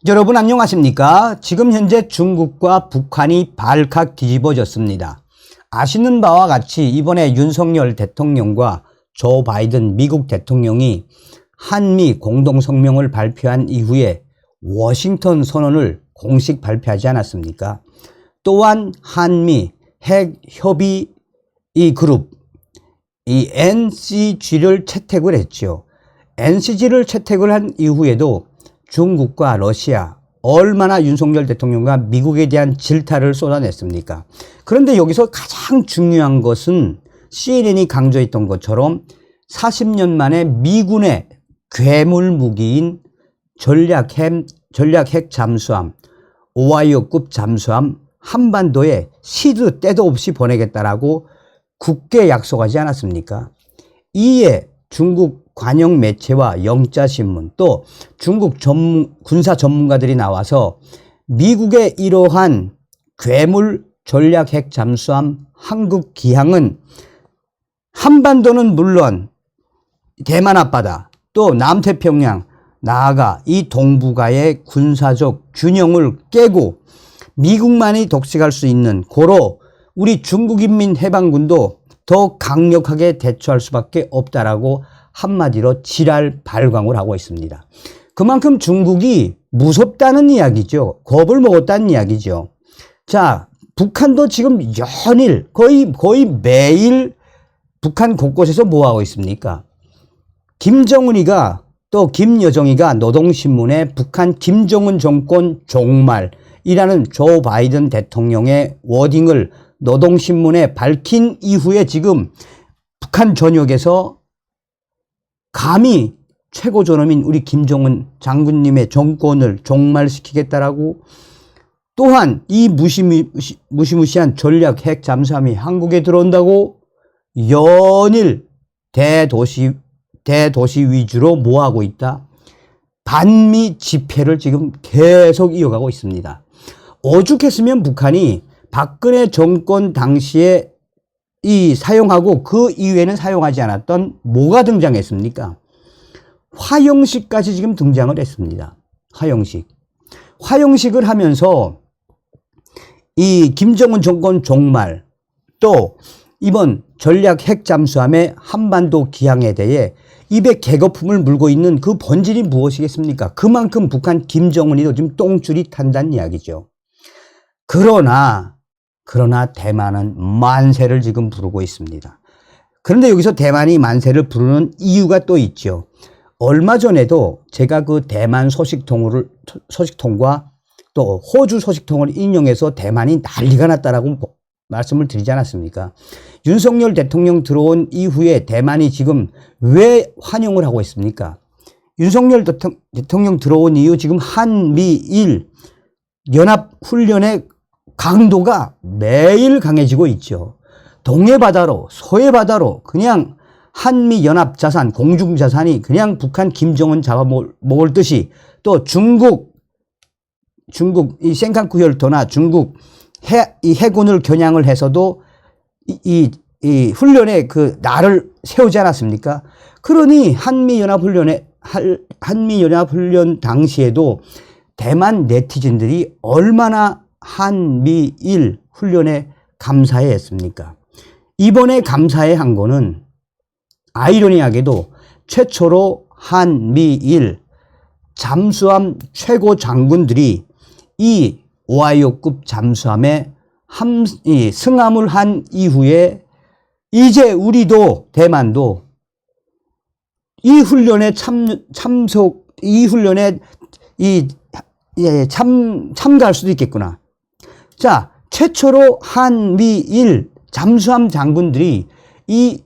여러분 안녕하십니까? 지금 현재 중국과 북한이 발칵 뒤집어졌습니다. 아시는 바와 같이 이번에 윤석열 대통령과 조 바이든 미국 대통령이 한미 공동성명을 발표한 이후에 워싱턴 선언을 공식 발표하지 않았습니까? 또한 한미 핵협의 이 그룹, 이 NCG를 채택을 했죠. NCG를 채택을 한 이후에도 중국과 러시아 얼마나 윤석열 대통령과 미국에 대한 질타를 쏟아냈습니까? 그런데 여기서 가장 중요한 것은 CNN이 강조했던 것처럼 40년 만에 미군의 괴물 무기인 전략 핵 잠수함, 오하이오급 잠수함 한반도에 시도 때도 없이 보내겠다라고 굳게 약속하지 않았습니까? 이에 중국 관영 매체와 영자신문 또 중국 군사 전문가들이 나와서 미국의 이러한 괴물 전략 핵 잠수함 한국 기항은 한반도는 물론 대만 앞바다 또 남태평양 나아가 이 동북아의 군사적 균형을 깨고 미국만이 독식할 수 있는 고로 우리 중국인민해방군도 더 강력하게 대처할 수밖에 없다라고 한마디로 지랄 발광을 하고 있습니다. 그만큼 중국이 무섭다는 이야기죠. 겁을 먹었다는 이야기죠. 자, 북한도 지금 연일 거의 매일 북한 곳곳에서 뭐하고 있습니까? 김정은이가 또 김여정이가 노동신문에 북한 김정은 정권 종말이라는 조 바이든 대통령의 워딩을 노동신문에 밝힌 이후에 지금 북한 전역에서 감히 최고 존엄인 우리 김정은 장군님의 정권을 종말시키겠다라고 또한 이 무시무시한 전략 핵 잠수함이 한국에 들어온다고 연일 대도시 위주로 뭐하고 있다? 반미 집회를 지금 계속 이어가고 있습니다. 오죽했으면 북한이 박근혜 정권 당시에 사용하고 그 이후에는 사용하지 않았던 뭐가 등장했습니까? 화형식까지 지금 등장을 했습니다. 화형식을 하면서 이 김정은 정권 종말 또 이번 전략 핵 잠수함의 한반도 기항에 대해 입에 개거품을 물고 있는 그 본질이 무엇이겠습니까? 그만큼 북한 김정은이도 지금 똥줄이 탄다는 이야기죠. 그러나 대만은 만세를 지금 부르고 있습니다. 그런데 여기서 대만이 만세를 부르는 이유가 또 있죠. 얼마 전에도 제가 그 대만 소식통과 또 호주 소식통을 인용해서 대만이 난리가 났다라고 말씀을 드리지 않았습니까? 윤석열 대통령 들어온 이후에 대만이 지금 왜 환영을 하고 있습니까? 윤석열 대통령 들어온 이후 지금 한미일 연합훈련의 강도가 매일 강해지고 있죠. 동해바다로 서해바다로 그냥 한미연합자산 공중자산이 그냥 북한 김정은 잡아먹을 듯이 또 중국 이 생칸쿠 혈토나 중국 이 해군을 겨냥을 해서도 이 훈련에 그 날을 세우지 않았습니까? 그러니 한미연합훈련 당시에도 대만 네티즌들이 얼마나 한미일 훈련에 감사해 했습니까? 이번에 감사해 한 거는 아이러니하게도 최초로 한미일 잠수함 최고 장군들이 이 오하이오급 잠수함에 승함을 한 이후에 이제 우리도 대만도 이 훈련에 참가할 수도 있겠구나. 자, 최초로 한미일 잠수함 장군들이 이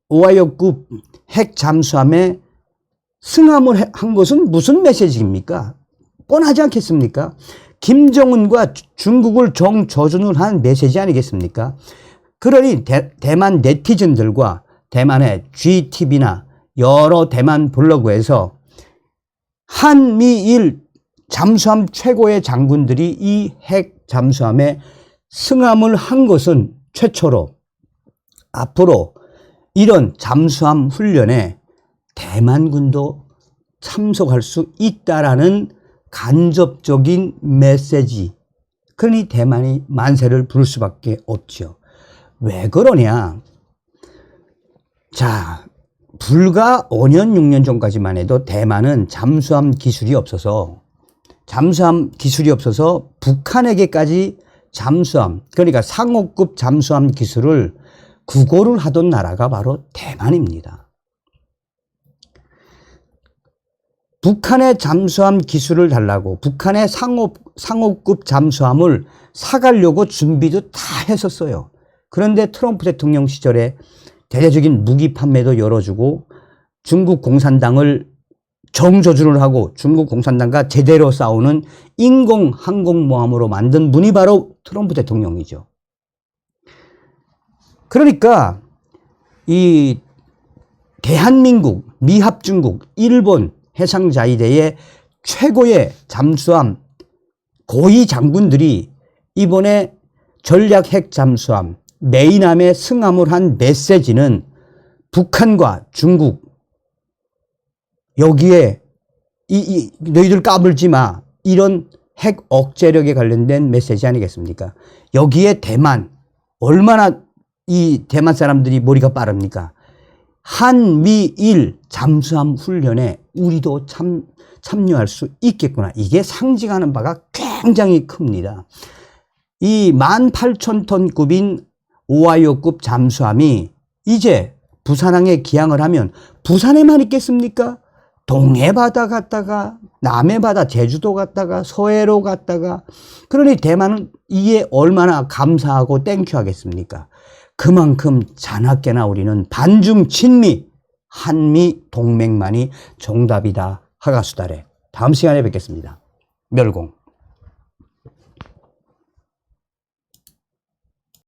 오하이오급 핵 잠수함에 승함을 한 것은 무슨 메시지입니까? 뻔하지 않겠습니까? 김정은과 중국을 정조준을 한 메시지 아니겠습니까? 그러니 대만 네티즌들과 대만의 GTV나 여러 대만 블로그에서 한미일 잠수함 최고의 장군들이 이 핵 잠수함에 승함을 한 것은 최초로 앞으로 이런 잠수함 훈련에 대만군도 참석할 수 있다라는 간접적인 메시지. 그러니 대만이 만세를 부를 수밖에 없죠. 왜 그러냐? 자, 불과 5년, 6년 전까지만 해도 대만은 잠수함 기술이 없어서 북한에게까지 잠수함, 그러니까 상호급 잠수함 기술을 구고를 하던 나라가 바로 대만입니다. 북한의 잠수함 기술을 달라고 북한의 상호급 잠수함을 사가려고 준비도 다 했었어요. 그런데 트럼프 대통령 시절에 대대적인 무기 판매도 열어주고 중국 공산당을 정조준을 하고 중국 공산당과 제대로 싸우는 인공 항공모함으로 만든 분이 바로 트럼프 대통령이죠. 그러니까 이 대한민국, 미합중국, 일본 해상자위대의 최고의 잠수함 고위 장군들이 이번에 전략 핵 잠수함 메이남에 승함을 한 메시지는 북한과 중국 여기에 너희들 까불지 마 이런 핵 억제력에 관련된 메시지 아니겠습니까? 여기에 대만 얼마나 이 대만 사람들이 머리가 빠릅니까? 한미일 잠수함 훈련에 우리도 참여할 수 있겠구나. 이게 상징하는 바가 굉장히 큽니다. 이 18,000톤급인 오하이오급 잠수함이 이제 부산항에 기항을 하면 부산에만 있겠습니까? 동해 바다 갔다가 남해 바다 제주도 갔다가 서해로 갔다가 그러니 대만은 이에 얼마나 감사하고 땡큐 하겠습니까? 그만큼 자나깨나 우리는 반중 친미 한미 동맹만이 정답이다 하가수달에 다음 시간에 뵙겠습니다. 멸공.